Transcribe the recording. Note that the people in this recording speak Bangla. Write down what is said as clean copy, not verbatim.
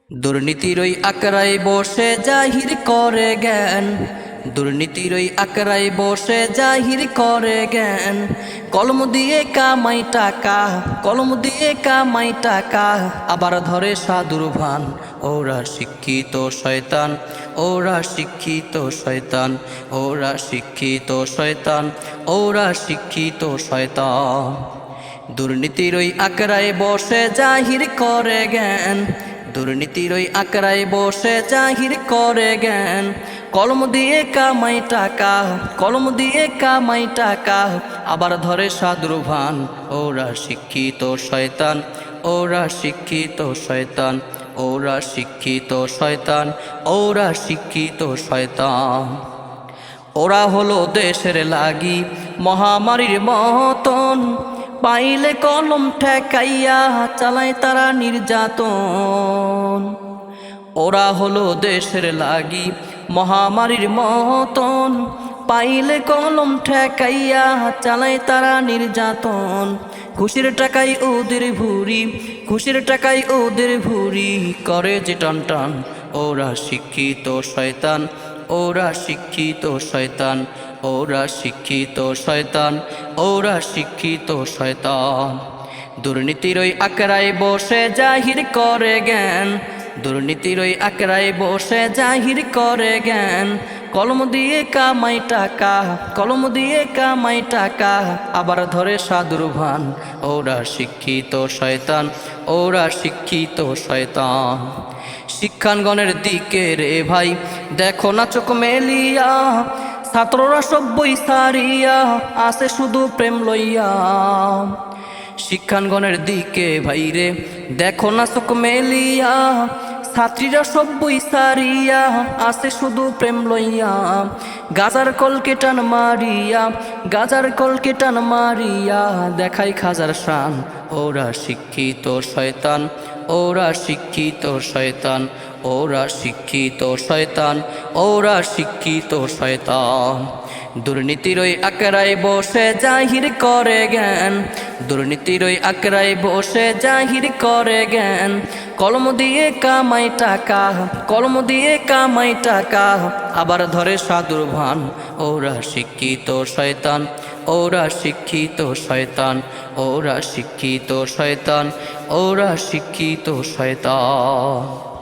দুর্নীতির ওই আকড়ায় বসে জাহির করে জ্ঞান, দুর্নীতির ওই আকড়ায় বসে জাহির করে জ্ঞান। কলম দিয়ে কামাই টাকা, কলম দিয়ে কামাই টাকা, আবার ধরে সাধুর ভান। ওরা শিক্ষিত শয়তান, ওরা শিক্ষিত শয়তান, ওরা শিক্ষিত শয়তান, ওরা শিক্ষিত শয়তান। দুর্নীতির ওই আকড়ায় বসে জাহির করে জ্ঞান, দুর্নীতির ওই আকড়ায় বসে জাহির করে জ্ঞান। কলম দিয়ে কামাই টাকা, কলম দিয়ে কামাই টাকা, আবার ধরে সাধুর ভান। ওরা শিক্ষিত শয়তান, ওরা শিক্ষিত শয়তান, ওরা শিক্ষিত শয়তান, ওরা শিক্ষিত শয়তান। ওরা হলো দেশের লাগি মহামারীর মতন, পাইলে কলম ঠেকাইয়া চালায় তারা নির্যাতন। ওরা হলো দেশের লাগি মহামারীর মতন, পাইলে কলম ঠেকাইয়া চালায় তারা নির্যাতন। খুশির টাকাই ওদের ভুরি, খুশির টাকাই ওদের ভুরি, করে যে টান টান। ওরা শিক্ষিত শয়তান, ওরা শিক্ষিত শয়তান, ওরা শিক্ষিত শয়তান, ওরা শিক্ষিত শয়তান। দুর্নীতির ওই আকড়ায় বসে জাহির করে জ্ঞান, দুর্নীতির ওই আকড়ায় বসে জাহির করে জ্ঞান। কলম দিয়ে কামাই টাকা, কলম দিয়ে কামাই টাকা, আবার ধরে সাধুর ভান। ওরা শিক্ষিত শয়তান, ওরা শিক্ষিত শয়তান। শিক্ষাঙ্গনের দিকে রে ভাই দেখো না চোখ মেলিয়া, ছাত্ররা সব্বই সারিয়া আসে শুধু প্রেম লইয়া। শিক্ষাঙ্গনের দিকে ভাইরে দেখো না চোখ মেলিয়া, ছাত্রীরা সব্বই সারিয়া আসে শুধু প্রেম লইয়া। গাজার কলকে টান মারিয়া, গাজার কলকে টান মারিয়া, দেখাই খাজার শান। ওরা শিক্ষিত শয়তান, ওরা শিক্ষিত শয়তান, ওরা শিক্ষিত শয়তান, ওরা শিক্ষিত শয়তান। দুর্নীতির ওই আকড়ায় বসে জাহির করে জ্ঞান, দুর্নীতির ওই আকড়ায় বসে জাহির করে জ্ঞান। কলম দিয়ে কামাই টাকা, কলম দিয়ে কামাই টাকা, আবার ধরে সাধুর ভান। ওরা শিক্ষিত শয়তান, ওরা শিক্ষিত শয়তান, ওরা শিক্ষিত শয়তান, ওরা শিক্ষিত শয়তান।